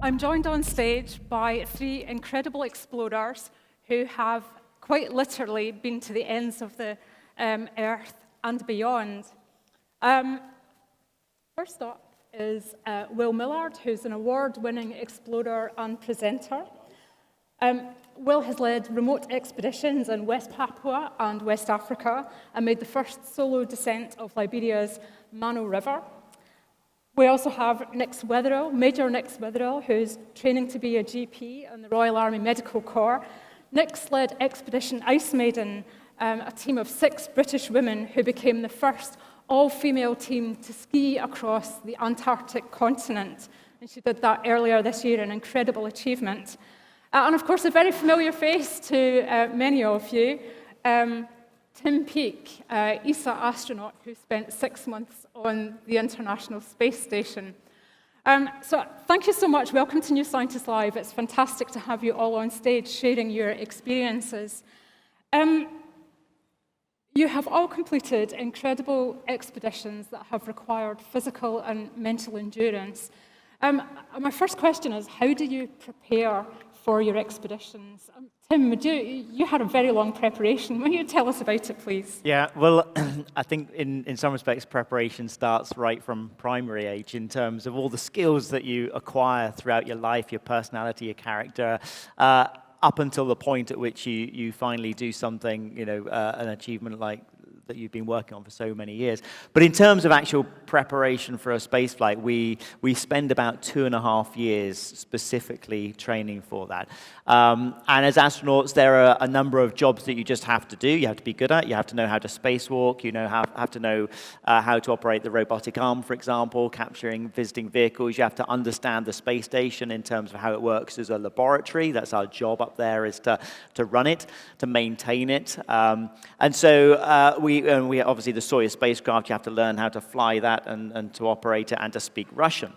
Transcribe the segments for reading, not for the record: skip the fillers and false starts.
I'm joined on stage by three incredible explorers who have quite literally been to the ends of the Earth and beyond. First up is Will Millard, who's an award-winning explorer and presenter. Will has led remote expeditions in West Papua and West Africa and made the first solo descent of Liberia's Mano River. We also have Major Nick Wetherill, who's training to be a GP in the Royal Army Medical Corps. Nick's led Expedition Icemaiden, a team of 6 British women who became the first all-female team to ski across the Antarctic continent. And she did that earlier this year, an incredible achievement. And of course, a very familiar face to many of you, Tim Peake, ESA astronaut who spent 6 months on the International Space Station. So thank you so much. Welcome to New Scientist Live. It's fantastic to have you all on stage sharing your experiences. You have all completed incredible expeditions that have required physical and mental endurance. My first question is, how do you prepare for your expeditions? Tim, you had a very long preparation. Will you tell us about it, please? Yeah, well, I think in some respects, preparation starts right from primary age in terms of all the skills that you acquire throughout your life, your personality, your character, up until the point at which you finally do something, an achievement like that you've been working on for so many years. But in terms of actual preparation for a spaceflight, we spend about 2.5 years specifically training for that. And as astronauts, there are a number of jobs that you just have to do. You have to be good at. You have to know how to spacewalk. You have to know how to operate the robotic arm, for example, visiting vehicles. You have to understand the space station in terms of how it works as a laboratory. That's our job up there, is to run it, to maintain it. And so we obviously, the Soyuz spacecraft, you have to learn how to fly that and to operate it and to speak Russian.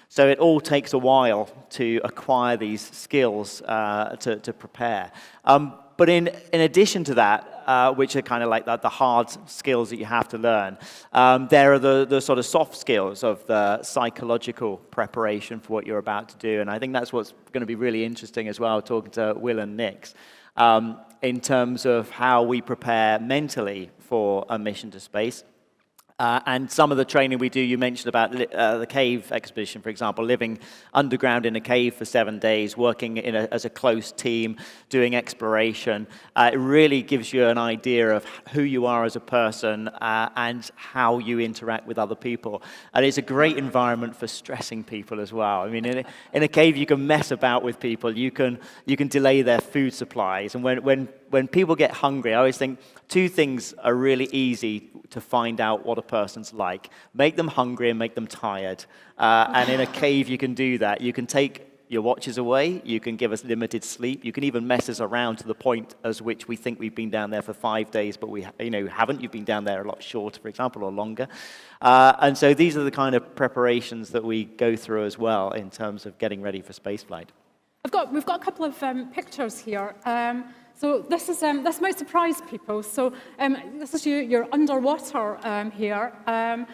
So it all takes a while to acquire these skills to prepare. But in addition to that, which are kind of like the hard skills that you have to learn, there are the sort of soft skills of the psychological preparation for what you're about to do. And I think that's what's going to be really interesting as well, talking to Will and Nick, in terms of how we prepare mentally for a mission to space. And some of the training we do, you mentioned about the cave expedition, for example, living underground in a cave for 7 days, working as a close team, doing exploration. It really gives you an idea of who you are as a person and how you interact with other people. And it's a great environment for stressing people as well. I mean, in a cave, you can mess about with people. You can delay their food supplies. And when people get hungry, I always think 2 things are really easy to find out what a person's like. Make them hungry and make them tired. And in a cave, you can do that. You can take your watches away. You can give us limited sleep. You can even mess us around to the point as which we think we've been down there for 5 days, but we haven't. You've been down there a lot shorter, for example, or longer. And so these are the kind of preparations that we go through as well in terms of getting ready for spaceflight. We've got a couple of pictures here. So this might surprise people. So this is you're underwater here.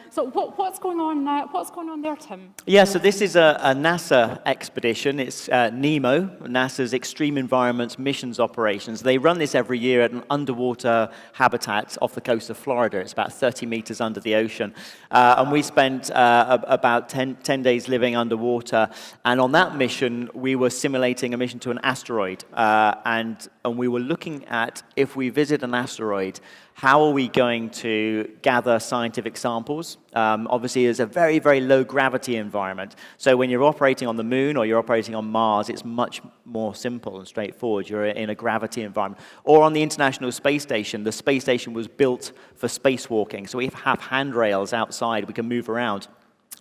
So what's going on? What's going on there, Tim? Yeah, so this is a NASA expedition. It's Nemo, NASA's Extreme Environments Missions Operations. They run this every year at an underwater habitat off the coast of Florida. It's about 30 meters under the ocean. And we spent about 10 days living underwater. And on that mission, we were simulating a mission to an asteroid. And we were looking at, if we visit an asteroid, how are we going to gather scientific samples? Obviously, it's a very, very low gravity environment. So when you're operating on the moon or you're operating on Mars, it's much more simple and straightforward. You're in a gravity environment. Or on the International Space Station, the space station was built for spacewalking. So we have handrails outside. We can move around.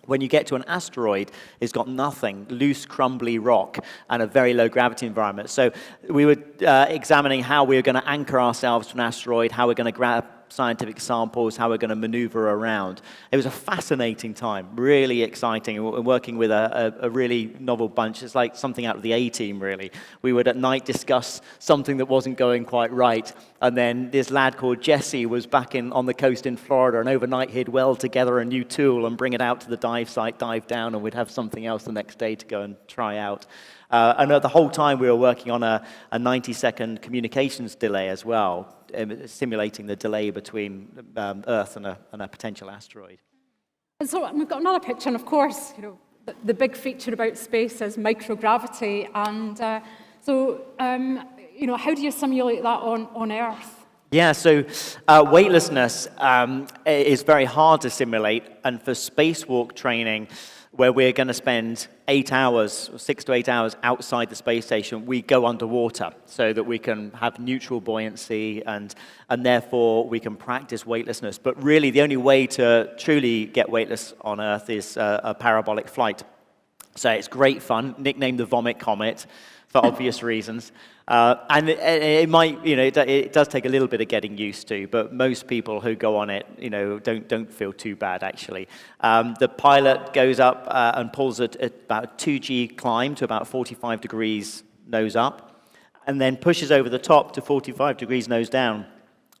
When you get to an asteroid, it's got nothing, loose, crumbly rock, and a very low gravity environment. So we were examining how we were going to anchor ourselves to an asteroid, how we're going to scientific samples, how we're going to maneuver around. It was a fascinating time, really exciting, and working with a really novel bunch. It's like something out of the A-Team, really. We would at night discuss something that wasn't going quite right, and then this lad called Jesse was back on the coast in Florida, and overnight he'd weld together a new tool and bring it out to the dive site, dive down, and we'd have something else the next day to go and try out. And the whole time we were working on a 90-second communications delay as well, simulating the delay between Earth and a potential asteroid. And so we've got another picture, and of course, the big feature about space is microgravity. And how do you simulate that on Earth? Yeah, so weightlessness is very hard to simulate, and for spacewalk training, where we're going to spend 8 hours, 6 to 8 hours outside the space station, we go underwater so that we can have neutral buoyancy and therefore we can practice weightlessness. But really, the only way to truly get weightless on Earth is a parabolic flight. So it's great fun, nicknamed the Vomit Comet for obvious reasons. And it might, it does take a little bit of getting used to, but most people who go on it, don't feel too bad, actually. The pilot goes up and pulls at about a 2G climb to about 45 degrees nose up, and then pushes over the top to 45 degrees nose down.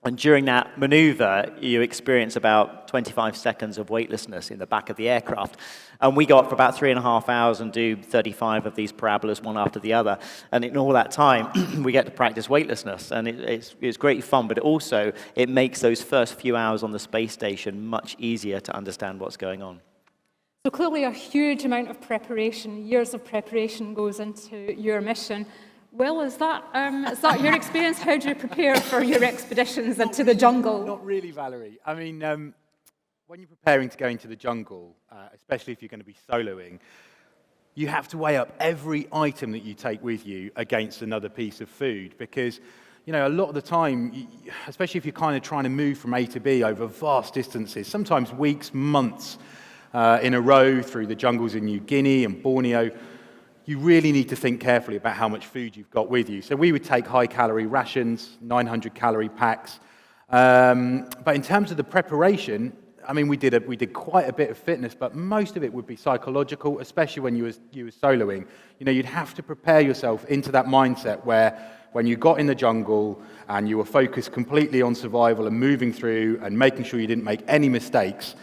And during that maneuver, you experience about 25 seconds of weightlessness in the back of the aircraft. And we go up for about 3.5 hours and do 35 of these parabolas, one after the other. And in all that time, we get to practice weightlessness. And it's great fun, but it makes those first few hours on the space station much easier to understand what's going on. So clearly a huge amount of preparation, years of preparation goes into your mission. Will, is that your experience? How do you prepare for your expeditions into the jungle? Not really, Valerie. I mean, when you're preparing to go into the jungle, especially if you're going to be soloing, you have to weigh up every item that you take with you against another piece of food because, a lot of the time, especially if you're kind of trying to move from A to B over vast distances, sometimes weeks, months in a row through the jungles in New Guinea and Borneo, you really need to think carefully about how much food you've got with you. So we would take high-calorie rations, 900-calorie packs. But in terms of the preparation, I mean, we did quite a bit of fitness, but most of it would be psychological, especially when you were soloing. You'd have to prepare yourself into that mindset where when you got in the jungle and you were focused completely on survival and moving through and making sure you didn't make any mistakes,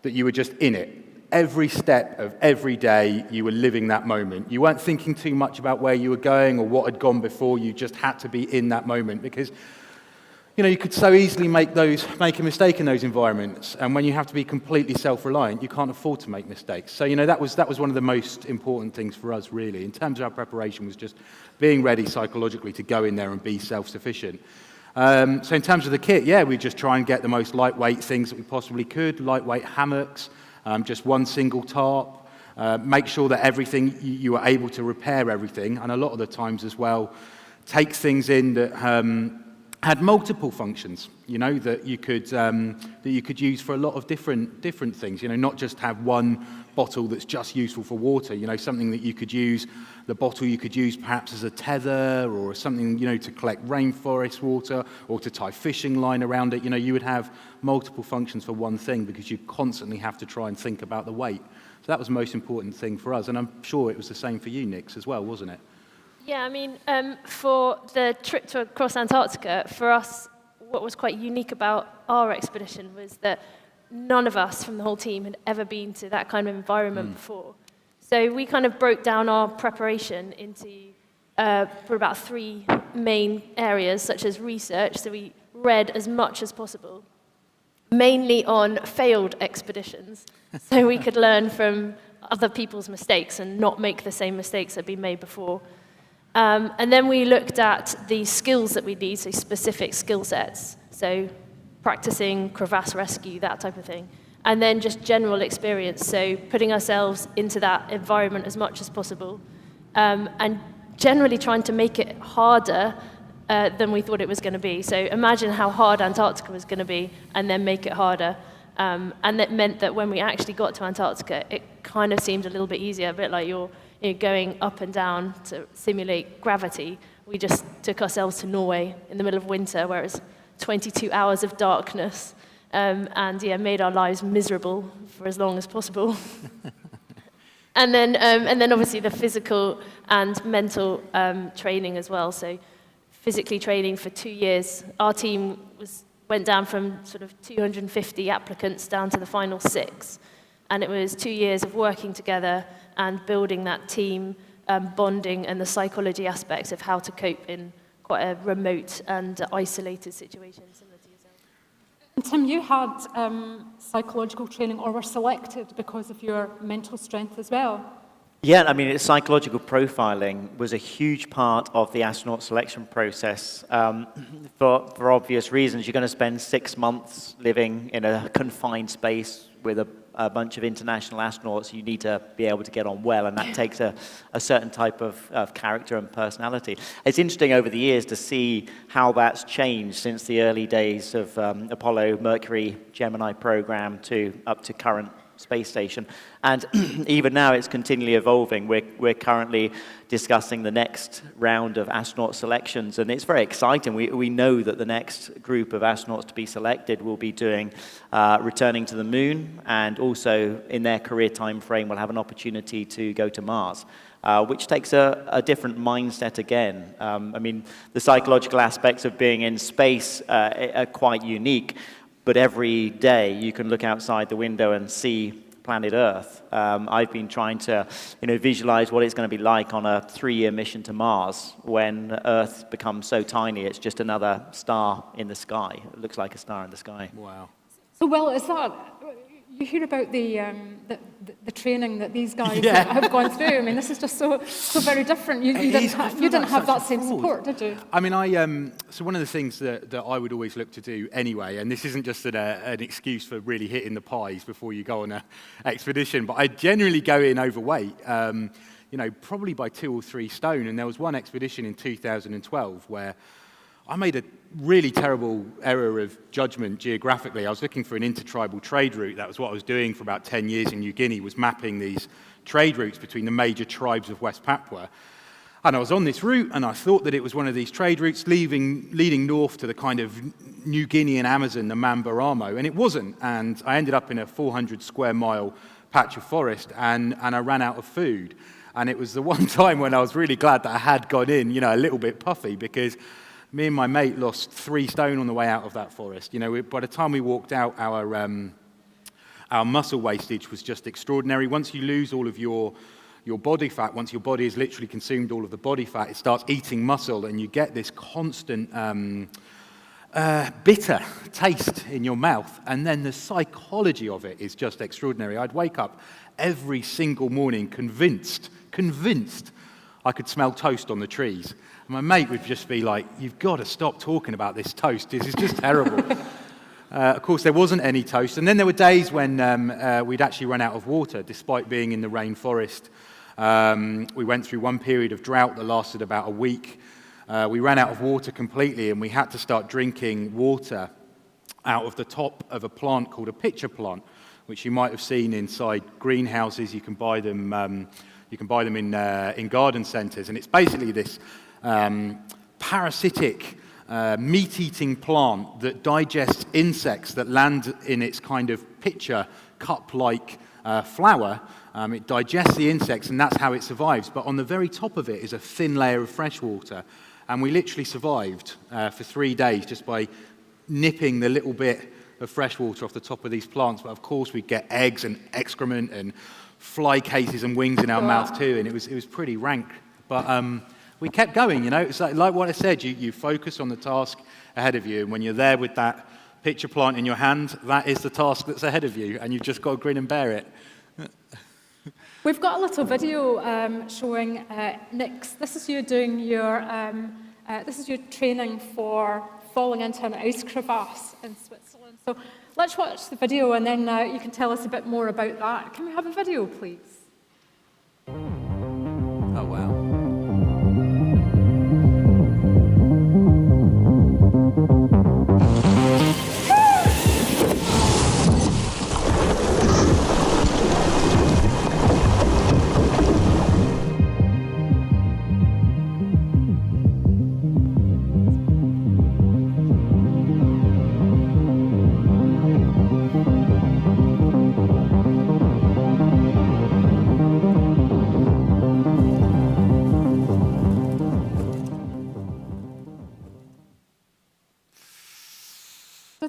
that you were just in it. Every step of every day, you were living that moment. You weren't thinking too much about where you were going or what had gone before. You just had to be in that moment because, you could so easily make a mistake in those environments. And when you have to be completely self-reliant, you can't afford to make mistakes. So, that was one of the most important things for us, really, in terms of our preparation, was just being ready psychologically to go in there and be self-sufficient. So in terms of the kit, we just try and get the most lightweight things that we possibly could, lightweight hammocks, just one single tarp, make sure that everything, you are able to repair everything, and a lot of the times as well, take things in that had multiple functions, that you could use for a lot of different things, not just have one bottle that's just useful for water, something that you could use, the bottle you could use perhaps as a tether or something, to collect rainforest water or to tie fishing line around it. You would have multiple functions for one thing because you constantly have to try and think about the weight. So that was the most important thing for us, and I'm sure it was the same for you, Nix, as well, wasn't it? Yeah, I mean, for the trip across Antarctica, for us, what was quite unique about our expedition was that none of us from the whole team had ever been to that kind of environment before. So we kind of broke down our preparation into for about 3 main areas, such as research. So we read as much as possible, mainly on failed expeditions, so we could learn from other people's mistakes and not make the same mistakes that had been made before. And then we looked at the skills that we need, so specific skill sets, so practicing crevasse rescue, that type of thing. And then just general experience, so putting ourselves into that environment as much as possible, and generally trying to make it harder than we thought it was going to be. So imagine how hard Antarctica was going to be, and then make it harder. And that meant that when we actually got to Antarctica, it kind of seemed a little bit easier, a bit like you're going up and down to simulate gravity. We just took ourselves to Norway in the middle of winter, where it's 22 hours of darkness, and yeah, made our lives miserable for as long as possible. And then obviously the physical and mental training as well. So physically training for 2 years. Our team went down from sort of 250 applicants down to the final 6. And it was 2 years of working together and building that team, bonding, and the psychology aspects of how to cope in quite a remote and isolated situation, similar to yourself. And Tim, you had psychological training, or were selected because of your mental strength as well. Yeah, I mean, psychological profiling was a huge part of the astronaut selection process. For obvious reasons, you're going to spend 6 months living in a confined space with a bunch of international astronauts. You need to be able to get on well, and that takes a certain type of character and personality. It's interesting over the years to see how that's changed since the early days of Apollo, Mercury, Gemini program up to current space station. And even now it's continually evolving. We're currently discussing the next round of astronaut selections, and it's very exciting. We know that the next group of astronauts to be selected will be doing returning to the moon, and also in their career time frame will have an opportunity to go to Mars. Which takes a different mindset again. I mean, the psychological aspects of being in space are quite unique, but every day you can look outside the window and see planet Earth. I've been trying to visualize what it's going to be like on a 3-year mission to Mars when Earth becomes so tiny it's just another star in the sky. It looks like a star in the sky. Wow. So, Will, is that, you hear about the training that these guys Yeah. have gone through. I mean, this is just so very different. You didn't have that same support, did you? I mean, so one of the things that I would always look to do anyway, and this isn't just an excuse for really hitting the pies before you go on an expedition, but I generally go in overweight, probably by 2 or 3 stone. And there was one expedition in 2012 where I made a really terrible error of judgment geographically. I was looking for an intertribal trade route. That was what I was doing for about 10 years in New Guinea, was mapping these trade routes between the major tribes of West Papua. And I was on this route, and I thought that it was one of these trade routes leading north to the kind of New Guinean Amazon, the Mamberamo, and it wasn't. And I ended up in a 400 square mile patch of forest, and I ran out of food. And it was the one time when I was really glad that I had gone in, a little bit puffy, because me and my mate lost 3 stone on the way out of that forest. By the time we walked out, our muscle wastage was just extraordinary. Once you lose all of your body fat, once your body has literally consumed all of the body fat, it starts eating muscle, and you get this constant bitter taste in your mouth. And then the psychology of it is just extraordinary. I'd wake up every single morning convinced I could smell toast on the trees. And my mate would just be like, "You've got to stop talking about this toast. This is just terrible." Of course, there wasn't any toast. And then there were days when we'd actually run out of water, despite being in the rainforest. We went through one period of drought that lasted about a week. We ran out of water completely, and we had to start drinking water out of the top of a plant called a pitcher plant, which you might have seen inside greenhouses. You can buy them in garden centres, and it's basically this parasitic, meat-eating plant that digests insects that land in its kind of pitcher, cup-like flower. It digests the insects, and that's how it survives. But on the very top of it is a thin layer of fresh water, and we literally survived for 3 days just by nipping the little bit of fresh water off the top of these plants. But of course, we'd get eggs and excrement and fly cases and wings in our mouth too, and it was pretty rank. But we kept going, It's like what I said, you focus on the task ahead of you, and when you're there with that pitcher plant in your hand, that is the task that's ahead of you, and you've just got to grin and bear it. We've got a little video showing Nix. This is you doing this is your training for falling into an ice crevasse in Switzerland. So let's watch the video, and then you can tell us a bit more about that. Can we have a video, please? Oh, wow.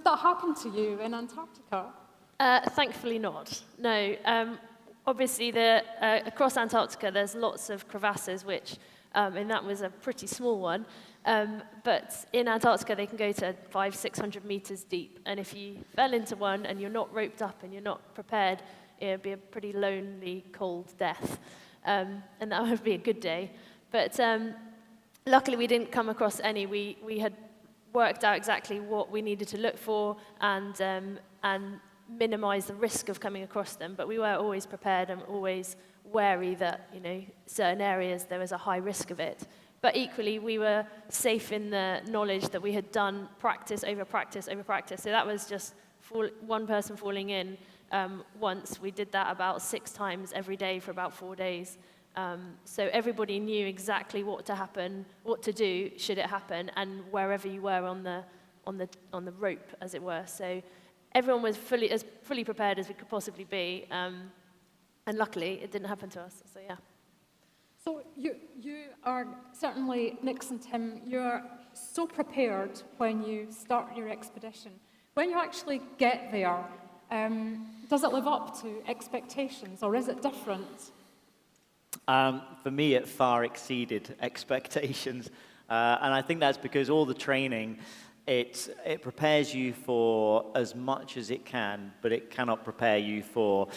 that happen to you in Antarctica? Thankfully not, no. Obviously, across Antarctica, there's lots of crevasses, which, and that was a pretty small one. But in Antarctica, they can go to 500-600 meters deep. And if you fell into one and you're not roped up and you're not prepared, it would be a pretty lonely, cold death. And that would be a good day. But luckily, we didn't come across any. We had worked out exactly what we needed to look for and minimize the risk of coming across them. But we were always prepared and always wary that, certain areas there was a high risk of it. But equally, we were safe in the knowledge that we had done practice over practice over practice. So that was just one person falling in once. We did that about 6 times every day for about 4 days. So everybody knew exactly what to do should it happen, and wherever you were on the rope, as it were. So everyone was as fully prepared as we could possibly be, and luckily it didn't happen to us. So yeah. So you are certainly, Nix and Tim, you're so prepared when you start your expedition. When you actually get there, does it live up to expectations, or is it different? For me, it far exceeded expectations, and I think that's because all the training, it prepares you for as much as it can, but it cannot prepare you for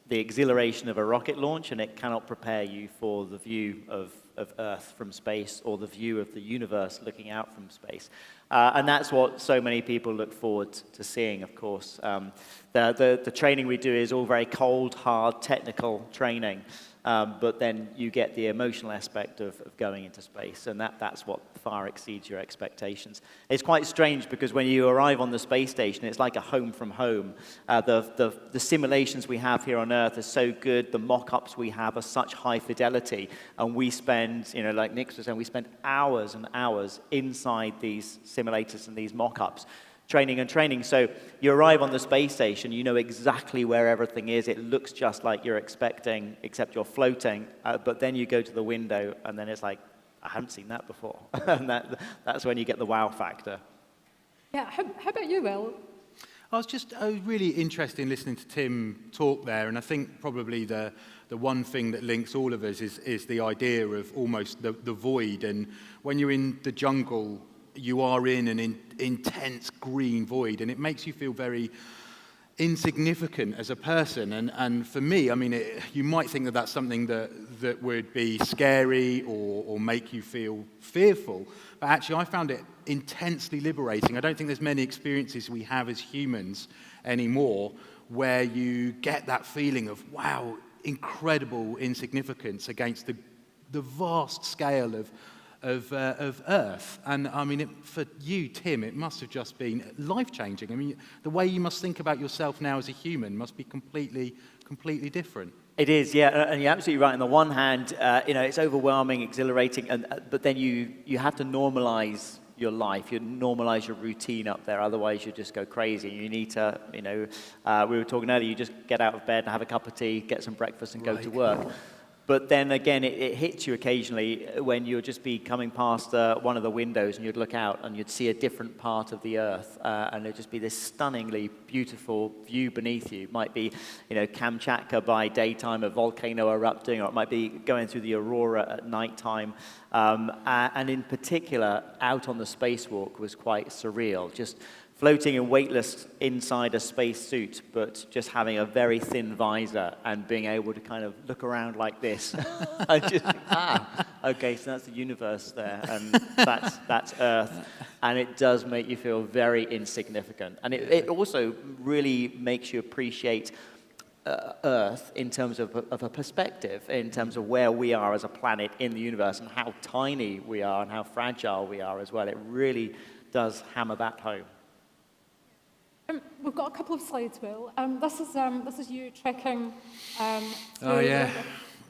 the exhilaration of a rocket launch, and it cannot prepare you for the view of Earth from space, or the view of the universe looking out from space. And that's what so many people look forward to seeing, of course. The training we do is all very cold, hard, technical training, but then you get the emotional aspect of going into space, and that's what far exceeds your expectations. It's quite strange because when you arrive on the space station, it's like a home from home. The simulations we have here on Earth are so good, the mock-ups we have are such high fidelity, and we spend, like Nick was saying, we spend hours and hours inside these simulators and these mock-ups, training and training. So you arrive on the space station, you know exactly where everything is. It looks just like you're expecting, except you're floating. But then you go to the window, and then it's like, I haven't seen that before. And that's when you get the wow factor. Yeah, how about you, Will? I was really interested in listening to Tim talk there, and I think probably the one thing that links all of us is the idea of almost the void. And when you're in the jungle, you are in an intense green void, and it makes you feel very insignificant as a person. And for me, I mean, you might think that that's something that would be scary or make you feel fearful, but actually I found it intensely liberating. I don't think there's many experiences we have as humans anymore where you get that feeling of, wow, incredible insignificance against the vast scale of Earth. And I mean, for you, Tim, it must have just been life-changing. I mean, the way you must think about yourself now as a human must be completely different. It is, yeah, and you're absolutely right. On the one hand, it's overwhelming, exhilarating, but then you have to normalize your life. You normalize your routine up there, otherwise you just go crazy. You need to, we were talking earlier, you just get out of bed and have a cup of tea, get some breakfast and go to work. But then again, it hits you occasionally when you'll just be coming past one of the windows and you'd look out and you'd see a different part of the Earth, and it'd just be this stunningly beautiful view beneath you. It might be, Kamchatka by daytime, a volcano erupting, or it might be going through the aurora at nighttime. And in particular, out on the spacewalk was quite surreal. Just floating and weightless inside a space suit, but just having a very thin visor and being able to kind of look around like this. I just, okay, so that's the universe there, and that's Earth. And it does make you feel very insignificant. And it also really makes you appreciate Earth in terms of a perspective, in terms of where we are as a planet in the universe and how tiny we are and how fragile we are as well. It really does hammer that home. We've got a couple of slides, Will. This is you trekking. Oh yeah.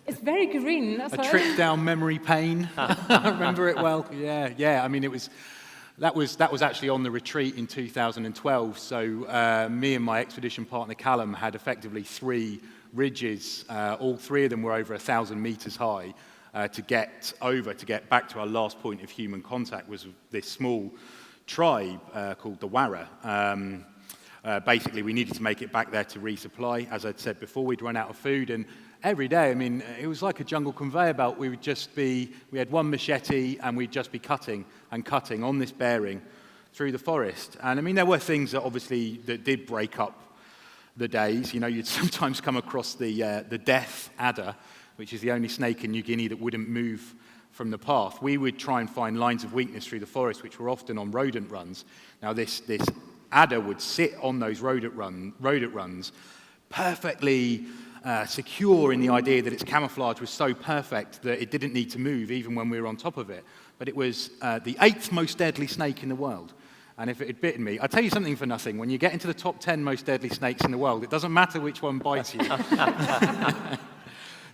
It's very green. A trip down memory lane. I remember it well. Yeah. I mean, that was actually on the retreat in 2012. So me and my expedition partner Callum had effectively 3 ridges. All 3 of them were over 1,000 meters high. To get back to our last point of human contact was this small tribe called the Warra. Basically, we needed to make it back there to resupply. As I'd said before, we'd run out of food, and every day, I mean, it was like a jungle conveyor belt. We had one machete, and we'd just be cutting and cutting on this bearing through the forest. And I mean, there were things that obviously that did break up the days. You know, you'd sometimes come across the death adder, which is the only snake in New Guinea that wouldn't move from the path. We would try and find lines of weakness through the forest, which were often on rodent runs. Now, this adder would sit on those rodent runs, perfectly secure in the idea that its camouflage was so perfect that it didn't need to move even when we were on top of it. But it was the 8th most deadly snake in the world. And if it had bitten me, I'll tell you something for nothing. When you get into the top 10 most deadly snakes in the world, it doesn't matter which one bites you.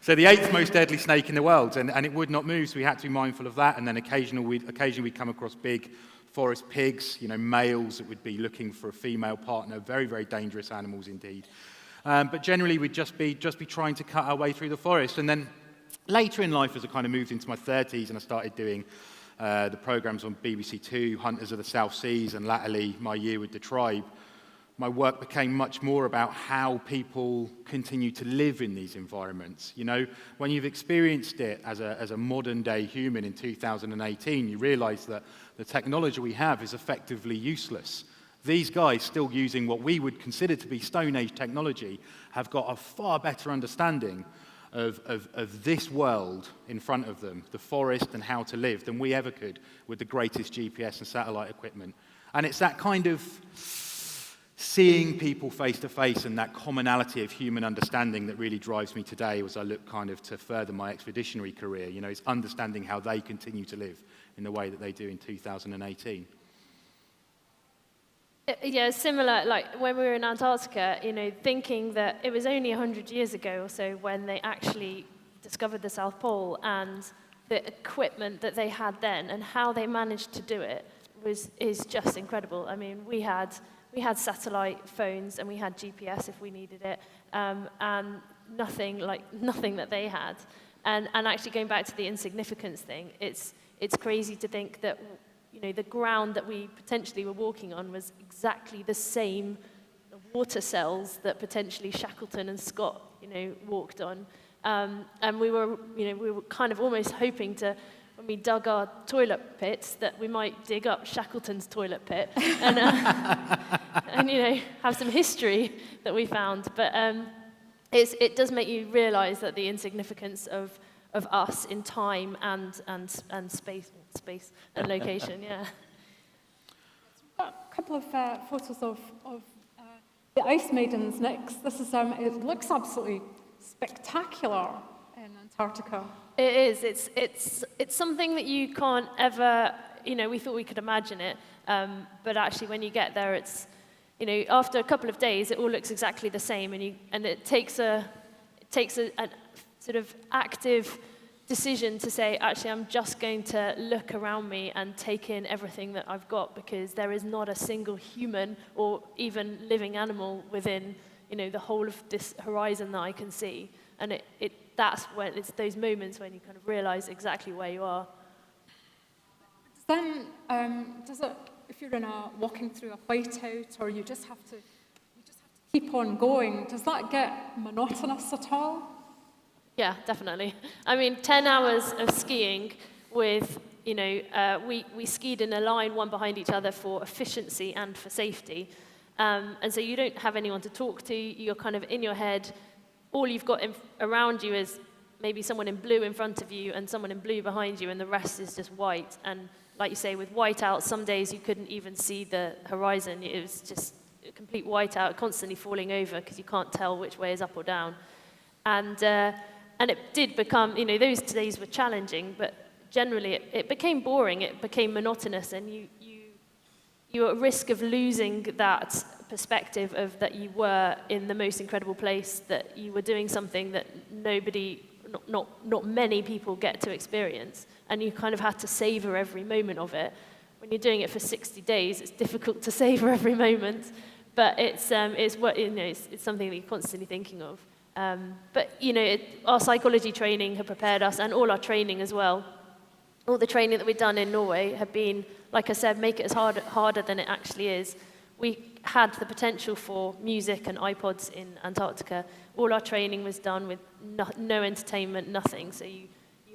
So the 8th most deadly snake in the world, and it would not move, so we had to be mindful of that. And then occasionally we'd come across big forest pigs, you know, males that would be looking for a female partner, very, very dangerous animals indeed. But generally we'd just be trying to cut our way through the forest. And then later in life, as I kind of moved into my 30s and I started doing the programs on BBC Two, Hunters of the South Seas, and latterly my year with the tribe, my work became much more about how people continue to live in these environments. You know, when you've experienced it as a modern-day human in 2018, you realize that the technology we have is effectively useless. These guys, still using what we would consider to be Stone Age technology, have got a far better understanding of this world in front of them, the forest and how to live, than we ever could with the greatest GPS and satellite equipment. And it's that kind of seeing people face to face and that commonality of human understanding that really drives me today as I look kind of to further my expeditionary career. You know, it's understanding how they continue to live in the way that they do in 2018. Yeah, similar, like when we were in Antarctica, you know, thinking that it was only 100 years ago or so when they actually discovered the South Pole, and the equipment that they had then and how they managed to do it is just incredible. I mean, we had satellite phones and we had GPS if we needed it, and nothing that they had. And actually going back to the insignificance thing, it's crazy to think that, you know, the ground that we potentially were walking on was exactly the same water cells that potentially Shackleton and Scott, you know, walked on. And we were kind of almost hoping to, when we dug our toilet pits, that we might dig up Shackleton's toilet pit and you know, have some history that we found. But it does make you realise that the insignificance of us in time and space and location. Yeah. A couple of photos of the Icemaidens next. This is it looks absolutely spectacular in Antarctica. It is. It's something that you can't ever, you know, we thought we could imagine it, but actually when you get there, it's, you know, after a couple of days, it all looks exactly the same, and it takes a sort of active decision to say, actually, I'm just going to look around me and take in everything that I've got, because there is not a single human or even living animal within, you know, the whole of this horizon that I can see. And that's when it's those moments when you kind of realize exactly where you are. Then, does it, if you're walking through a whiteout, or you just have to keep on going, does that get monotonous at all? Yeah, definitely. I mean, 10 hours of skiing with, you know, we skied in a line, one behind each other, for efficiency and for safety. And so you don't have anyone to talk to. You're kind of in your head. All you've got around you is maybe someone in blue in front of you and someone in blue behind you, and the rest is just white. And like you say, with whiteout, some days you couldn't even see the horizon. It was just a complete whiteout, constantly falling over because you can't tell which way is up or down. And it did become, you know, those days were challenging, but generally it became boring, it became monotonous, and you were at risk of losing that perspective of that you were in the most incredible place, that you were doing something that not many people get to experience, and you kind of had to savor every moment of it. When you're doing it for 60 days, it's difficult to savor every moment, but it's what, you know, it's something that you're constantly thinking of. But, you know, our psychology training had prepared us, and all our training as well. All the training that we'd done in Norway had been like I said, make it as harder than it actually is. We had the potential for music and iPods in Antarctica. All our training was done with no entertainment, nothing. So you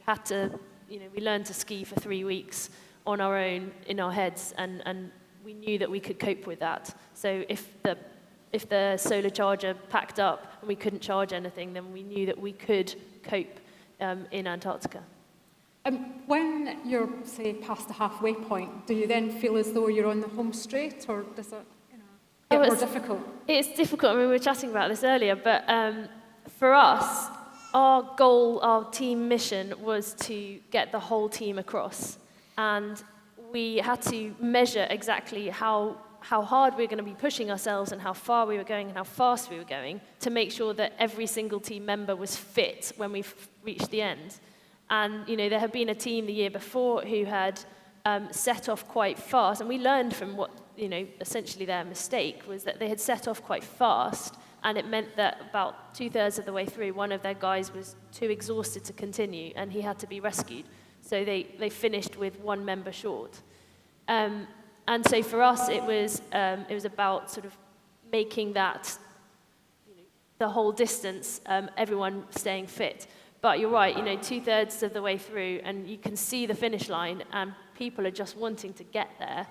had to, we learned to ski for 3 weeks on our own in our heads, and we knew that we could cope with that. So if the solar charger packed up and we couldn't charge anything, then we knew that we could cope in Antarctica. When you're, say, past the halfway point, do you then feel as though you're on the home straight, or does it get more difficult? It's difficult. I mean, we were chatting about this earlier, but for us, our goal, our team mission was to get the whole team across. And we had to measure exactly how hard we were going to be pushing ourselves and how far we were going and how fast we were going to make sure that every single team member was fit when we reached the end. And, there had been a team the year before who had set off quite fast, and we learned from what, essentially their mistake was that they had set off quite fast, and it meant that about 2/3 of the way through, one of their guys was too exhausted to continue, and he had to be rescued. So they finished with one member short. And so for us, it was about sort of making that, the whole distance, everyone staying fit. But you're right, 2/3 of the way through, and you can see the finish line, and people are just wanting to get there.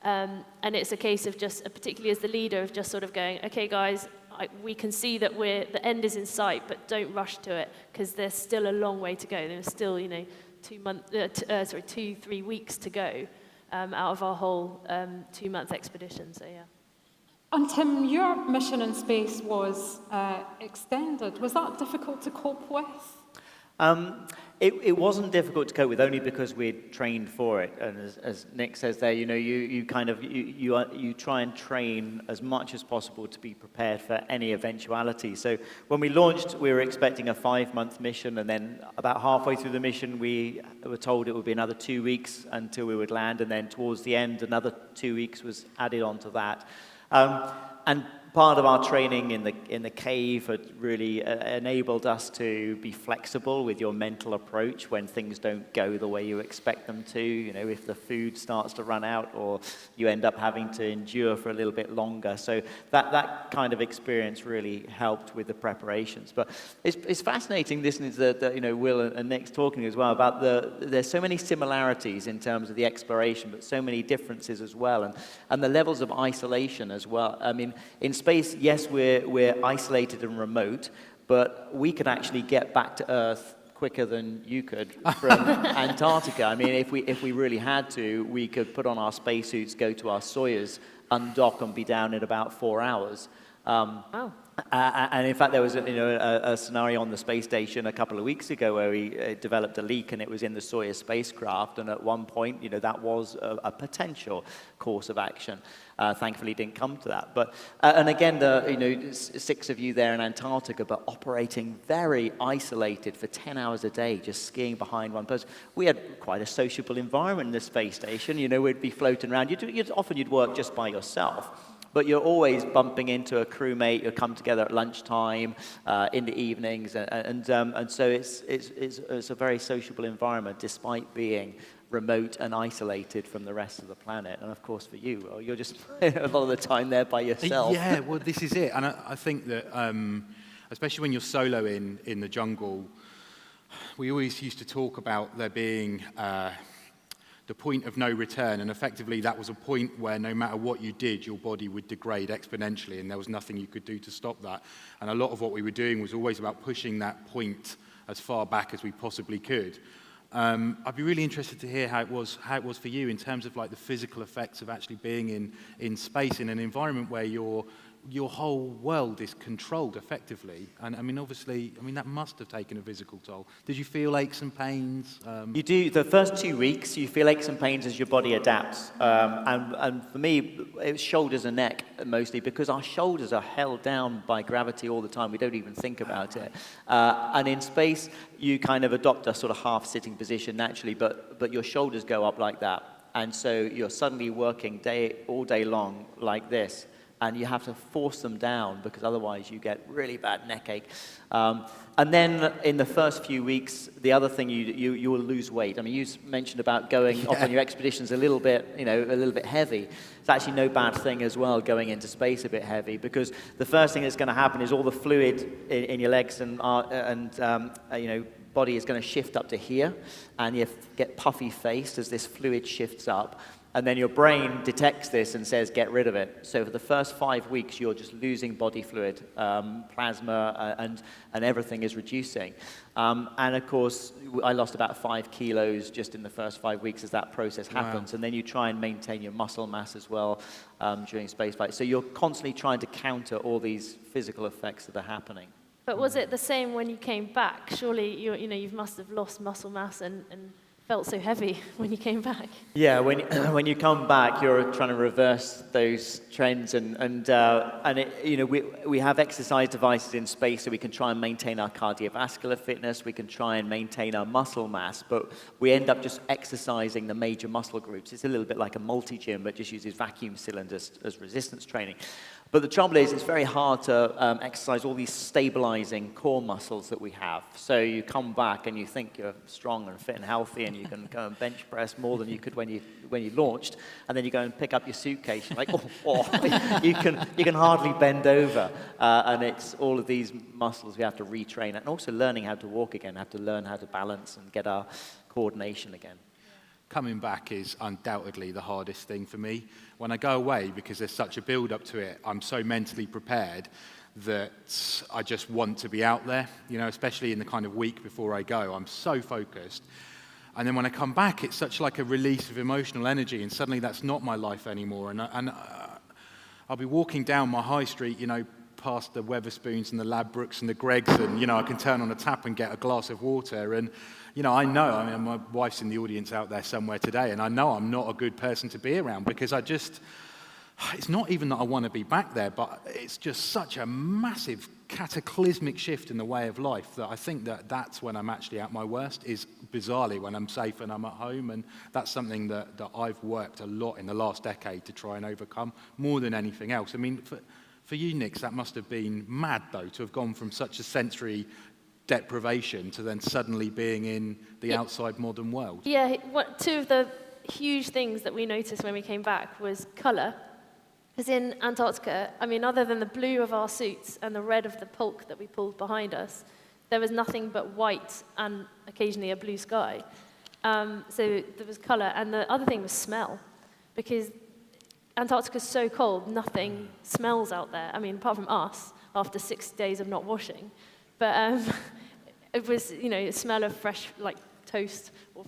And it's a case of just, particularly as the leader, of just sort of going, okay, guys, we can see that the end is in sight, but don't rush to it, because there's still a long way to go. There's still, 2-3 weeks to go out of our whole 2-month expedition. So yeah. And Tim, your mission in space was extended. Was that difficult to cope with? It wasn't difficult to cope with, only because we'd trained for it. And as Nick says there, you try and train as much as possible to be prepared for any eventuality. So when we launched, we were expecting a 5-month mission, and then about halfway through the mission, we were told it would be another 2 weeks until we would land, and then towards the end, another 2 weeks was added onto that. And part of our training in the cave had really enabled us to be flexible with your mental approach when things don't go the way you expect them to. If the food starts to run out, or you end up having to endure for a little bit longer. So that kind of experience really helped with the preparations. But it's fascinating listening to Will and Nick's talking as well about there's so many similarities in terms of the exploration, but so many differences as well, and the levels of isolation as well. I mean, in space, yes, we're isolated and remote, but we can actually get back to Earth quicker than you could from Antarctica. I mean, if we really had to, we could put on our spacesuits, go to our Sawyers, undock, and be down in about 4 hours. Wow. And in fact, there was a scenario on the space station a couple of weeks ago where we developed a leak, and it was in the Sawyer spacecraft. And at one point, that was a potential course of action. Thankfully, it didn't come to that. But and again, 6 of you there in Antarctica, but operating very isolated for 10 hours a day, just skiing behind one person. We had quite a sociable environment in the space station. We'd be floating around. Often you'd work just by yourself. But you're always bumping into a crewmate. You'll come together at lunchtime, in the evenings, and so it's a very sociable environment, despite being remote and isolated from the rest of the planet. And of course, for you, well, you're just a lot of the time there by yourself. Yeah, well, this is it, and I think that especially when you're solo in the jungle, we always used to talk about there being the point of no return, and effectively that was a point where no matter what you did, your body would degrade exponentially, and there was nothing you could do to stop that. And a lot of what we were doing was always about pushing that point as far back as we possibly could. I'd be really interested to hear how it was for you in terms of like the physical effects of actually being in space, in an environment where your whole world is controlled effectively. And I mean, obviously, that must have taken a physical toll. Did you feel aches and pains? You do. The first 2 weeks, you feel aches and pains as your body adapts. And for me, it was shoulders and neck mostly, because our shoulders are held down by gravity all the time. We don't even think about it. And in space, you kind of adopt a sort of half-sitting position naturally, but your shoulders go up like that. And so you're suddenly working all day long like this, and you have to force them down because otherwise you get really bad neck ache. And then in the first few weeks, the other thing you will lose weight. I mean, you mentioned about going off on your expeditions a little bit heavy. It's actually no bad thing as well going into space a bit heavy, because the first thing that's going to happen is all the fluid in your legs and body is going to shift up to here, and you get puffy faced as this fluid shifts up. And then your brain detects this and says, get rid of it. So for the first 5 weeks, you're just losing body fluid, plasma, and everything is reducing. And of course, I lost about 5 kilos just in the first 5 weeks as that process happens. Wow. And then you try and maintain your muscle mass as well during spaceflight. So you're constantly trying to counter all these physical effects that are happening. But was it the same when you came back? Surely you must have lost muscle mass and felt so heavy when you came back. Yeah, when you come back, you're trying to reverse those trends, we have exercise devices in space so we can try and maintain our cardiovascular fitness, we can try and maintain our muscle mass, but we end up just exercising the major muscle groups. It's a little bit like a multi-gym, but just uses vacuum cylinders as resistance training. But the trouble is, it's very hard to exercise all these stabilizing core muscles that we have. So you come back and you think you're strong and fit and healthy, and you can go and bench press more than you could when you launched, and then you go and pick up your suitcase, and like, you can hardly bend over, and it's all of these muscles we have to retrain, and also learning how to walk again, have to learn how to balance and get our coordination again. Coming back is undoubtedly the hardest thing for me. When I go away, because there's such a build-up to it, I'm so mentally prepared that I just want to be out there, especially in the kind of week before I go. I'm so focused. And then when I come back, it's such like a release of emotional energy, and suddenly that's not my life anymore. And I'll be walking down my high street, past the Wetherspoons and the Ladbrokes and the Greggs, and, I can turn on a tap and get a glass of water. And, my wife's in the audience out there somewhere today, and I know I'm not a good person to be around, because it's not even that I want to be back there, but it's just such a massive cataclysmic shift in the way of life that I think that's when I'm actually at my worst, is bizarrely when I'm safe and I'm at home. And that's something that I've worked a lot in the last decade to try and overcome more than anything else. I mean, for you, Nix, that must have been mad, though, to have gone from such a sensory deprivation to then suddenly being in the outside modern world. Yeah, two of the huge things that we noticed when we came back was colour. Because in Antarctica, other than the blue of our suits and the red of the pulk that we pulled behind us, there was nothing but white and occasionally a blue sky. So there was colour. And the other thing was smell, because Antarctica's so cold, nothing smells out there. Apart from us, after 6 days of not washing. But it was, the smell of fresh, like toast or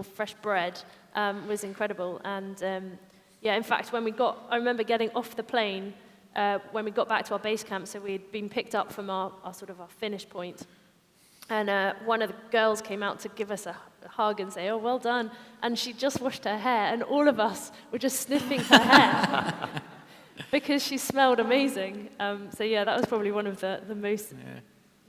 fresh bread was incredible. And in fact, I remember getting off the plane when we got back to our base camp. So we'd been picked up from our finish point, and one of the girls came out to give us a hug and say, "Oh, well done." And she just washed her hair, and all of us were just sniffing her hair because she smelled amazing. That was probably one of the most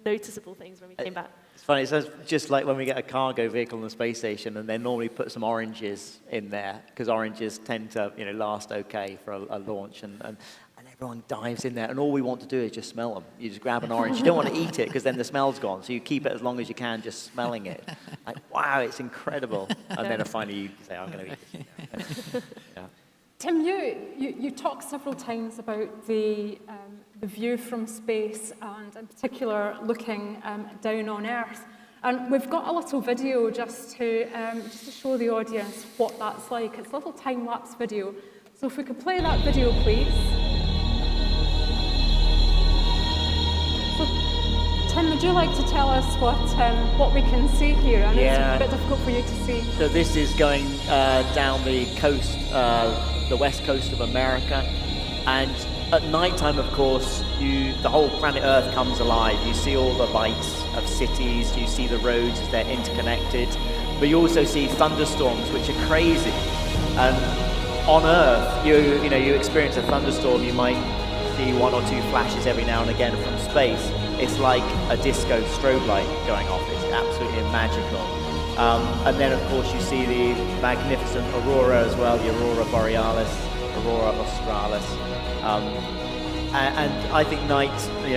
noticeable things when we came back. It's funny, it's just like when we get a cargo vehicle on the space station, and they normally put some oranges in there, because oranges tend to last okay for a launch, and everyone dives in there, and all we want to do is just smell them. You just grab an orange. You don't want to eat it, because then the smell's gone, so you keep it as long as you can just smelling it. Like, wow, it's incredible. And then finally you say, I'm going to eat this. Yeah. Tim, you talked several times about the view from space, and in particular looking down on Earth. And we've got a little video just to show the audience what that's like. It's a little time-lapse video. So if we could play that video, please. So, Tim, would you like to tell us what we can see here? I know it's a bit difficult for you to see. So this is going down the coast, the west coast of America, and at night time, of course, the whole planet Earth comes alive. You see all the lights of cities, you see the roads as they're interconnected, but you also see thunderstorms, which are crazy. And on Earth, you experience a thunderstorm, you might see 1 or 2 flashes every now and again from space. It's like a disco strobe light going off. It's absolutely magical. And then, of course, you see the magnificent aurora as well, the aurora borealis, Aurora Australis. And I think night,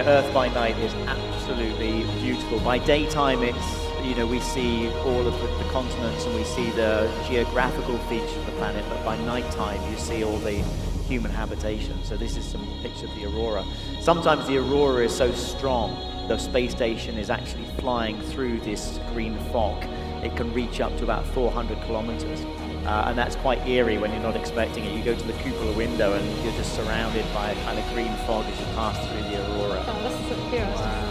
Earth by night is absolutely beautiful. By daytime, it's, we see all of the continents and we see the geographical features of the planet, but by nighttime, you see all the human habitation. So this is some picture of the aurora. Sometimes the aurora is so strong, the space station is actually flying through this green fog. It can reach up to about 400 kilometers. And that's quite eerie when you're not expecting it. You go to the cupola window and you're just surrounded by a kind of green fog as you pass through the aurora. Oh, this is so cute. Wow.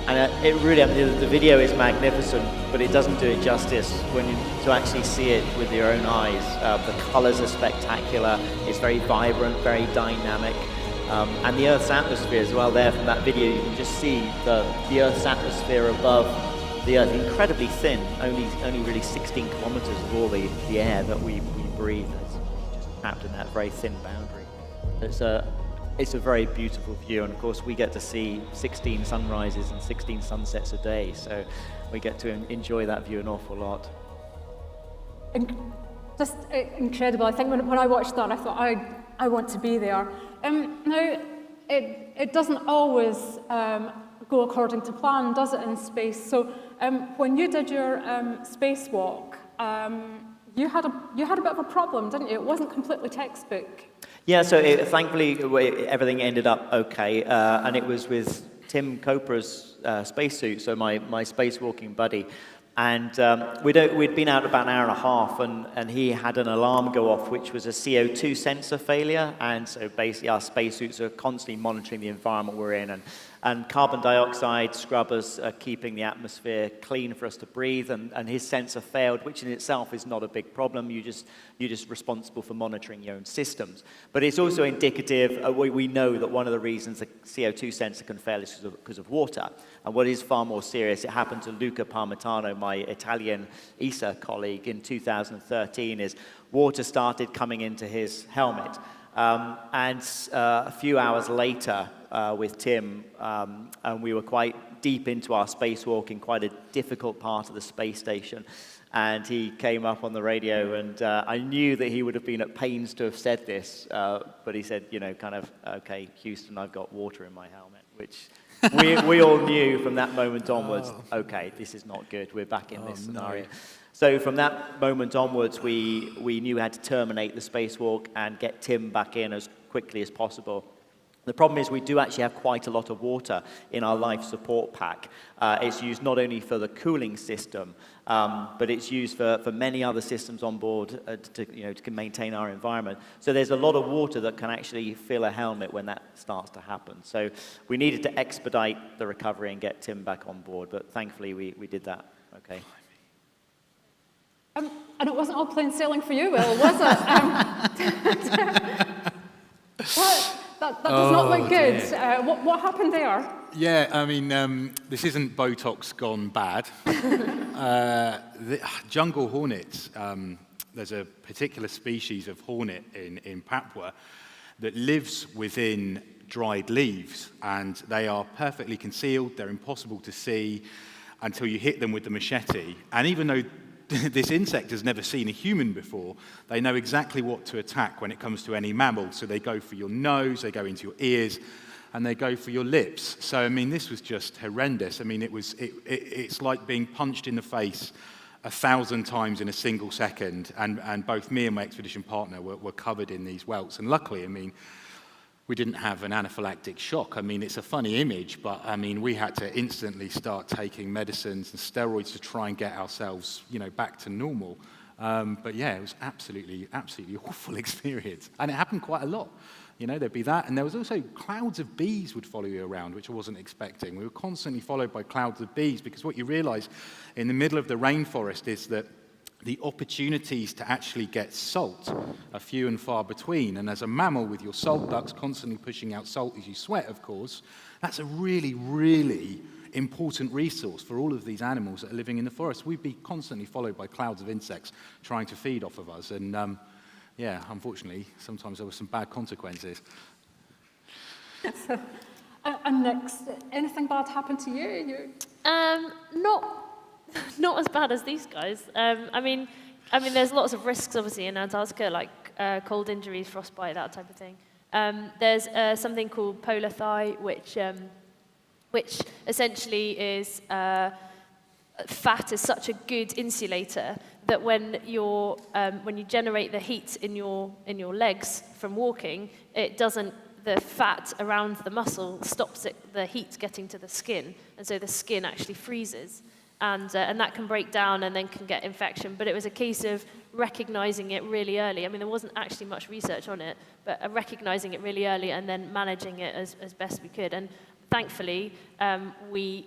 And it really, the video is magnificent, but it doesn't do it justice to actually see it with your own eyes. The colors are spectacular. It's very vibrant, very dynamic. And the Earth's atmosphere as well there from that video, you can just see the Earth's atmosphere above the Earth, incredibly thin, only really 16 kilometers of all the air that we breathe. It's just trapped in that very thin boundary. It's a very beautiful view, and of course we get to see 16 sunrises and 16 sunsets a day, so we get to enjoy that view an awful lot. Just incredible. I think when I watched that, I thought, I want to be there. Now, it doesn't always go according to plan, does it, in space? So when you did your spacewalk, you had a bit of a problem, didn't you? It wasn't completely textbook. Yeah, so thankfully everything ended up okay, and it was with Tim Copra's spacesuit, so my spacewalking buddy. And we'd been out about an hour and a half, and he had an alarm go off, which was a CO2 sensor failure. And so basically our spacesuits are constantly monitoring the environment we're in, and carbon dioxide scrubbers are keeping the atmosphere clean for us to breathe. And his sensor failed, which in itself is not a big problem. You're just responsible for monitoring your own systems. But it's also indicative. We know that one of the reasons the CO2 sensor can fail is because of water. And what is far more serious, it happened to Luca Parmitano, my Italian ESA colleague, in 2013, is water started coming into his helmet. And a few hours later with Tim, and we were quite deep into our spacewalk in quite a difficult part of the space station. And he came up on the radio, and I knew that he would have been at pains to have said this, but he said, okay, Houston, I've got water in my helmet, which we all knew from that moment onwards, okay, this is not good, we're back in this scenario. No. So from that moment onwards, we knew we had to terminate the spacewalk and get Tim back in as quickly as possible. The problem is we do actually have quite a lot of water in our life support pack. It's used not only for the cooling system, but it's used for many other systems on board to maintain our environment. So there's a lot of water that can actually fill a helmet when that starts to happen. So we needed to expedite the recovery and get Tim back on board, but thankfully we did that. Okay. And it wasn't all plain sailing for you, Will, was it? That does not look good. What happened there? Yeah, I mean, this isn't Botox gone bad. The jungle hornets, there's a particular species of hornet in Papua that lives within dried leaves, and they are perfectly concealed. They're impossible to see until you hit them with the machete. And even though this insect has never seen a human before, they know exactly what to attack when it comes to any mammal. So they go for your nose, they go into your ears, and they go for your lips. So, I mean, this was just horrendous. I mean, it's like being punched in the face 1,000 times in a single second, and both me and my expedition partner were covered in these welts. And luckily, I mean, we didn't have an anaphylactic shock. I mean, it's a funny image, but I mean, we had to instantly start taking medicines and steroids to try and get ourselves, back to normal. But yeah, it was absolutely awful experience. And it happened quite a lot. There'd be that. And there was also clouds of bees would follow you around, which I wasn't expecting. We were constantly followed by clouds of bees, because what you realize in the middle of the rainforest is that the opportunities to actually get salt are few and far between. And as a mammal with your salt ducts constantly pushing out salt as you sweat, of course, that's a really, really important resource for all of these animals that are living in the forest. We'd be constantly followed by clouds of insects trying to feed off of us. And yeah, unfortunately, sometimes there were some bad consequences. And next, anything bad happened to you? not as bad as these guys. I mean, there's lots of risks, obviously, in Antarctica, like cold injuries, frostbite, that type of thing. There's something called polar thaw, which essentially is fat is such a good insulator that when you generate the heat in your legs from walking, the fat around the muscle stops the heat getting to the skin, and so the skin actually freezes. And that can break down and then can get infection. But it was a case of recognizing it really early. I mean, there wasn't actually much research on it, but recognizing it really early and then managing it as best we could. And thankfully, we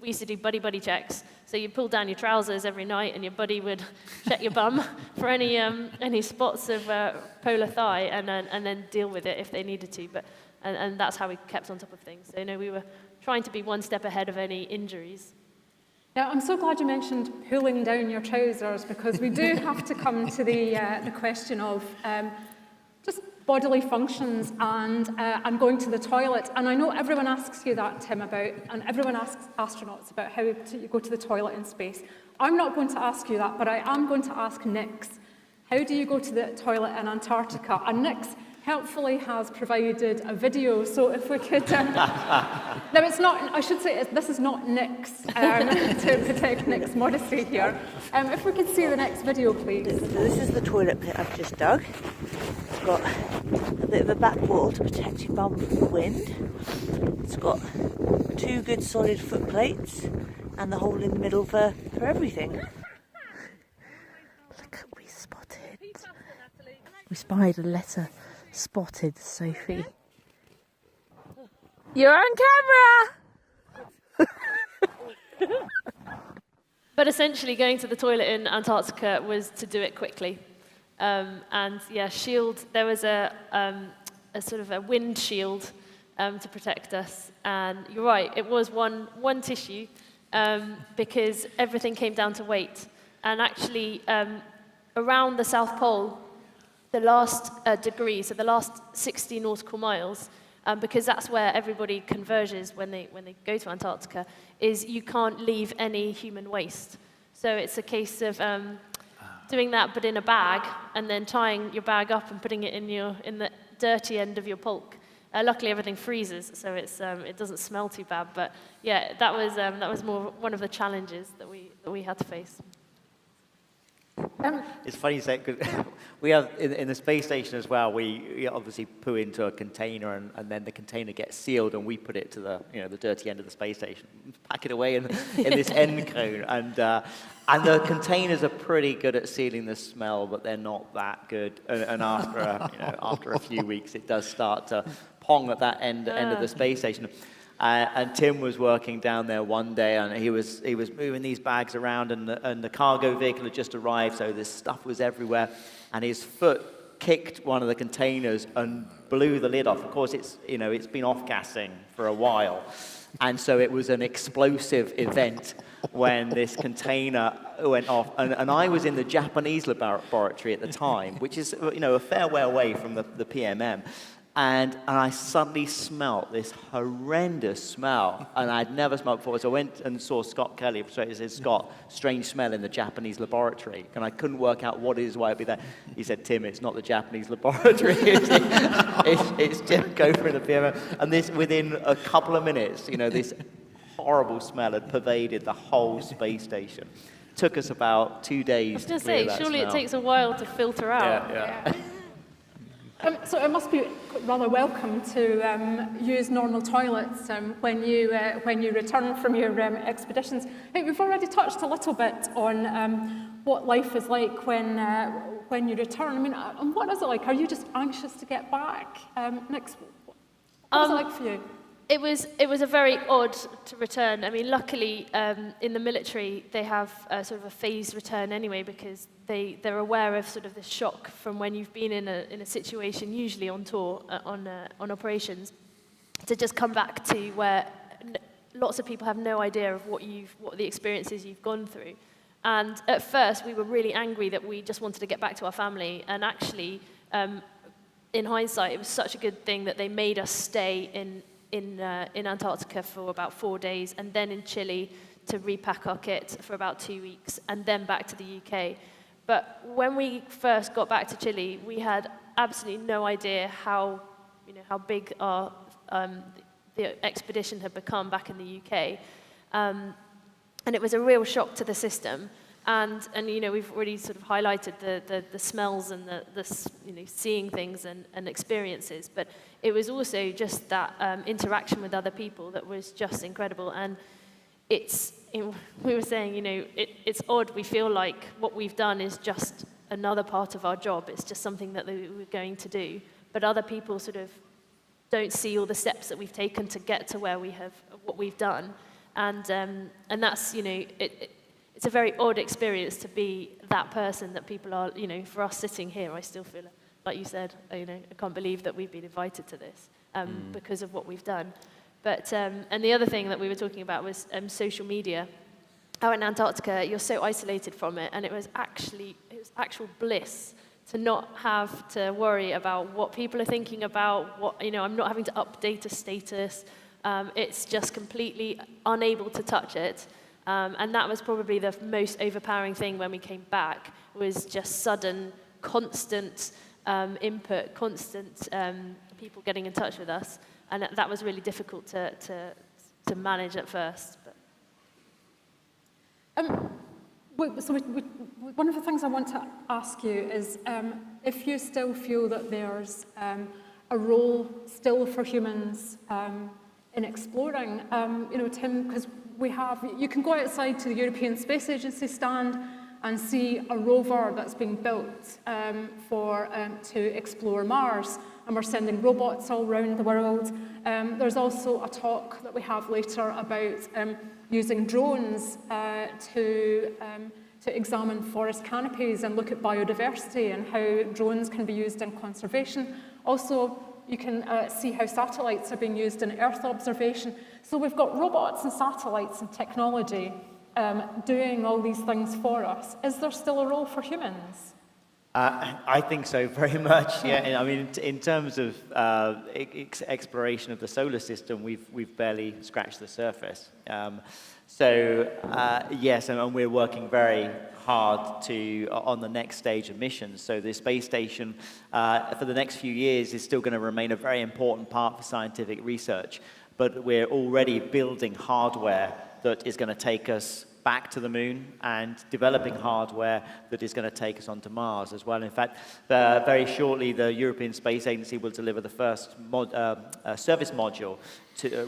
used to do buddy checks. So you pull down your trousers every night, and your buddy would check your bum for any spots of polar thaw, and then deal with it if they needed to. And that's how we kept on top of things. So we were trying to be one step ahead of any injuries. Now, I'm so glad you mentioned pulling down your trousers, because we do have to come to the question of just bodily functions and going to the toilet. And I know everyone asks you that, Tim, and everyone asks astronauts about how you go to the toilet in space. I'm not going to ask you that, but I am going to ask Nix. How do you go to the toilet in Antarctica? And Nix helpfully has provided a video, so if we could... now, it's not, I should say, this is not Nix, to protect Nick's modesty here. If we could see the next video, please. This is the toilet pit I've just dug. It's got a bit of a back wall to protect your bum from the wind. It's got 2 good solid foot plates and the hole in the middle for everything. Look, we spotted. We spied a letter. Spotted Sophie. You're on camera! But essentially, going to the toilet in Antarctica was to do it quickly. And yeah, shield, there was a sort of a wind shield to protect us. And you're right, it was one tissue because everything came down to weight. And actually, around the South Pole, the last degree, so the last 60 nautical miles, because that's where everybody converges when they go to Antarctica, is you can't leave any human waste. So it's a case of doing that, but in a bag, and then tying your bag up and putting it in the dirty end of your pulk. Luckily, everything freezes, so it doesn't smell too bad. But yeah, that was more one of the challenges that we had to face. It's funny you say it, because we have, in the space station as well, we obviously poo into a container, and then the container gets sealed, and we put it to the dirty end of the space station, pack it away in this end cone, and the containers are pretty good at sealing the smell, but they're not that good, and after a few weeks, it does start to pong at that end of the space station. And Tim was working down there one day, and he was moving these bags around, and the cargo vehicle had just arrived, so this stuff was everywhere, and his foot kicked one of the containers and blew the lid off. Of course, it's been off-gassing for a while, and so it was an explosive event when this container went off, and I was in the Japanese laboratory at the time, which is a fair way away from the PMM. And I suddenly smelt this horrendous smell, and I'd never smelled before. So I went and saw Scott Kelly. So he said, "Scott, strange smell in the Japanese laboratory." And I couldn't work out what it is, why it'd be there. He said, "Tim, it's not the Japanese laboratory. it's Jim Gopher in the PMM." And this, within a couple of minutes, this horrible smell had pervaded the whole space station. It took us about 2 days. I was going to say, surely smell. it takes a while to filter out. Yeah. So it must be rather welcome to use normal toilets when you return from your expeditions. I think we've already touched a little bit on what life is like when you return. I mean, and what is it like? Are you just anxious to get back? Next, what was it like for you? It was a very odd to return. I mean, luckily in the military they have sort of a phased return anyway, because they're aware of sort of the shock from when you've been in a situation, usually on tour, on operations, to just come back to where lots of people have no idea of what the experiences you've gone through. And at first we were really angry that we just wanted to get back to our family, and actually in hindsight it was such a good thing that they made us stay in Antarctica for about 4 days, and then in Chile to repack our kit for about 2 weeks, and then back to the UK. But when we first got back to Chile, we had absolutely no idea how big our the expedition had become back in the UK. And it was a real shock to the system. And we've already sort of highlighted the smells and the seeing things and experiences. But it was also just that interaction with other people that was just incredible. And we were saying, it's odd. We feel like what we've done is just another part of our job. It's just something that we're going to do. But other people sort of don't see all the steps that we've taken to get to where what we've done. And that's, it's a very odd experience to be that person that people are, for us sitting here, I still feel, like you said, I can't believe that we've been invited to this because of what we've done. But, and the other thing that we were talking about was social media. Out in Antarctica, you're so isolated from it, and it was actual bliss to not have to worry about what people are thinking about, I'm not having to update a status. It's just completely unable to touch it. And that was probably the most overpowering thing when we came back, was just sudden, constant input, constant people getting in touch with us. And that was really difficult to manage at first. One of the things I want to ask you is if you still feel that there's a role still for humans in exploring, Tim, because you can go outside to the European Space Agency stand and see a rover that's being built to explore Mars, and we're sending robots all around the world. There's also a talk that we have later about using drones to examine forest canopies and look at biodiversity and how drones can be used in conservation. Also, you can see how satellites are being used in Earth observation. So we've got robots and satellites and technology doing all these things for us. Is there still a role for humans? I think so, very much. Yeah, I mean, in terms of exploration of the solar system, we've barely scratched the surface. Yes, and we're working very hard on the next stage of missions. So the space station, for the next few years, is still going to remain a very important part for scientific research. But we're already building hardware that is going to take us back to the moon and developing hardware that is going to take us onto Mars as well. In fact, very shortly, the European Space Agency will deliver the first service module,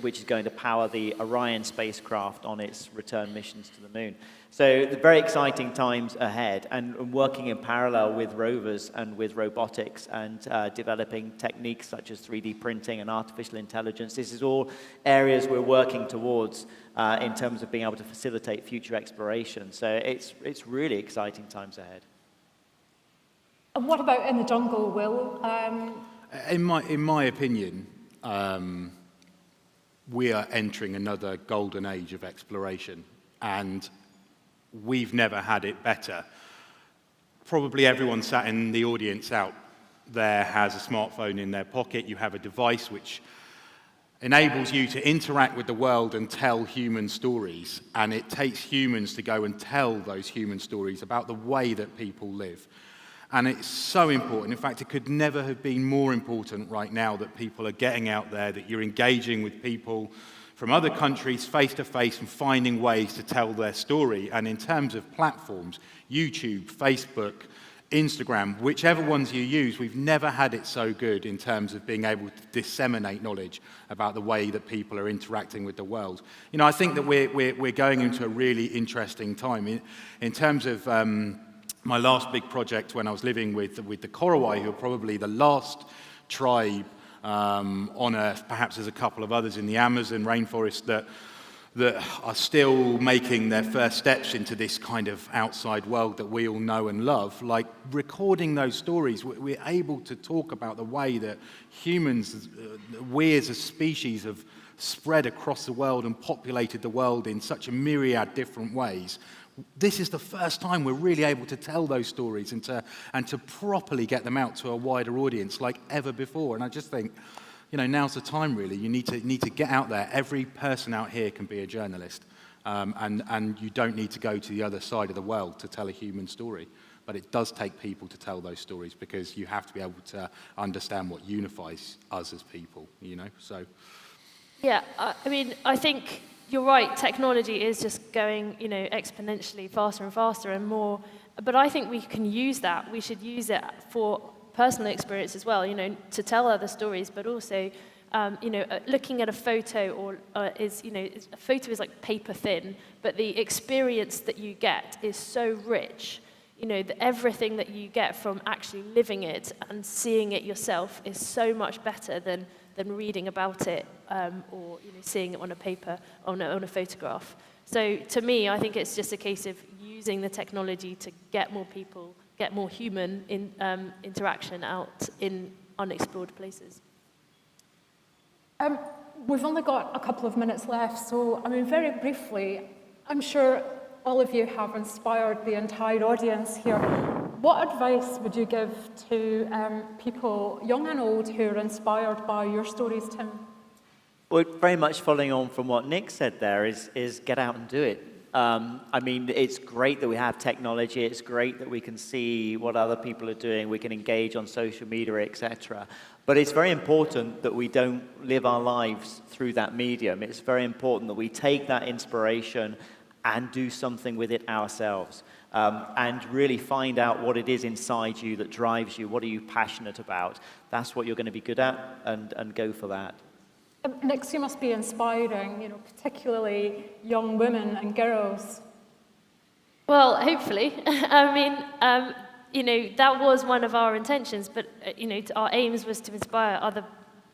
which is going to power the Orion spacecraft on its return missions to the moon. So very exciting times ahead, and working in parallel with rovers and with robotics and developing techniques such as 3D printing and artificial intelligence. This is all areas we're working towards in terms of being able to facilitate future exploration. So it's really exciting times ahead. And what about in the jungle, Will? In my opinion, we are entering another golden age of exploration, and we've never had it better. Probably everyone sat in the audience out there has a smartphone in their pocket. You have a device which enables you to interact with the world and tell human stories, and it takes humans to go and tell those human stories about the way that people live. And it's so important. In fact, it could never have been more important right now that people are getting out there, that you're engaging with people from other countries face to face and finding ways to tell their story. And in terms of platforms, YouTube, Facebook, Instagram, whichever ones you use, we've never had it so good in terms of being able to disseminate knowledge about the way that people are interacting with the world. I think that we're going into a really interesting time. In terms of my last big project when I was living with the Korowai, who are probably the last tribe on Earth, perhaps there's a couple of others in the Amazon rainforest that are still making their first steps into this kind of outside world that we all know and love. Like recording those stories, we're able to talk about the way that humans, we as a species, have spread across the world and populated the world in such a myriad different ways. This is the first time we're really able to tell those stories and to properly get them out to a wider audience like ever before. And I just think, now's the time really. You need to get out there. Every person out here can be a journalist. And you don't need to go to the other side of the world to tell a human story. But it does take people to tell those stories, because you have to be able to understand what unifies us as people, you know, so. Yeah, I mean, I think you're right, technology is just going, you know, exponentially faster and faster and more, but I think we can use that. We should use it for personal experience as well, you know, to tell other stories, but also, you know, looking at a photo or is, you know, a photo is like paper thin, but the experience that you get is so rich. You know, everything that you get from actually living it and seeing it yourself is so much better than reading about it or, you know, seeing it on a paper, on a photograph. So to me, I think it's just a case of using the technology to get more people, get more human interaction out in unexplored places. We've only got a couple of minutes left, so I mean, very briefly, I'm sure all of you have inspired the entire audience here. What advice would you give to people, young and old, who are inspired by your stories, Tim? Well, very much following on from what Nick said there is get out and do it. I mean, it's great that we have technology. It's great that we can see what other people are doing. We can engage on social media, etc. But it's very important that we don't live our lives through that medium. It's very important that we take that inspiration and do something with it ourselves, and really find out what it is inside you that drives you. What are you passionate about? That's what you're going to be good at, and go for that. Nick, you must be inspiring, you know, particularly young women and girls. Well, hopefully. I mean, you know, that was one of our intentions, but, you know, our aims was to inspire other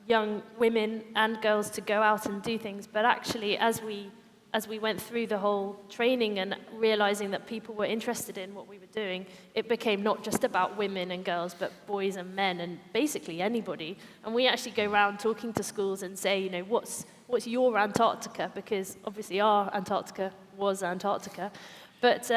young women and girls to go out and do things. But actually, as we went through the whole training and realizing that people were interested in what we were doing, it became not just about women and girls, but boys and men and basically anybody. And we actually go around talking to schools and say, you know, what's your Antarctica? Because obviously our Antarctica was Antarctica. But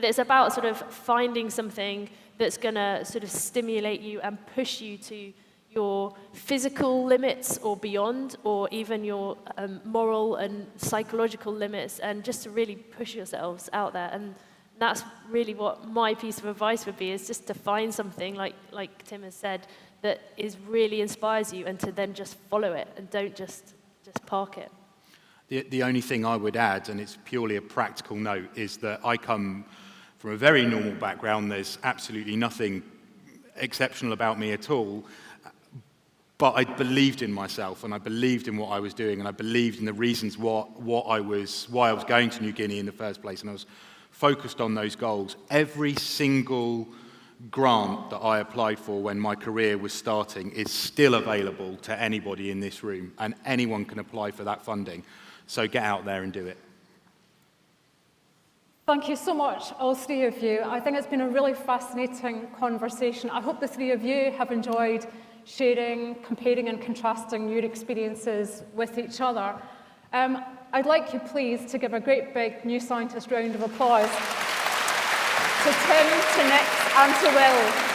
it's about sort of finding something that's going to sort of stimulate you and push you to your physical limits or beyond, or even your moral and psychological limits, and just to really push yourselves out there. And that's really what my piece of advice would be, is just to find something, like Tim has said, that really inspires you, and to then just follow it, and don't just park it. The only thing I would add, and it's purely a practical note, is that I come from a very normal background. There's absolutely nothing exceptional about me at all. But I believed in myself, and I believed in what I was doing, and I believed in the reasons why I was going to New Guinea in the first place, and I was focused on those goals. Every single grant that I applied for when my career was starting is still available to anybody in this room, and anyone can apply for that funding. So get out there and do it. Thank you so much, all three of you. I think it's been a really fascinating conversation. I hope the three of you have enjoyed sharing, comparing and contrasting your experiences with each other. I'd like you please to give a great big New Scientist round of applause to Tim, to Nick and to Will.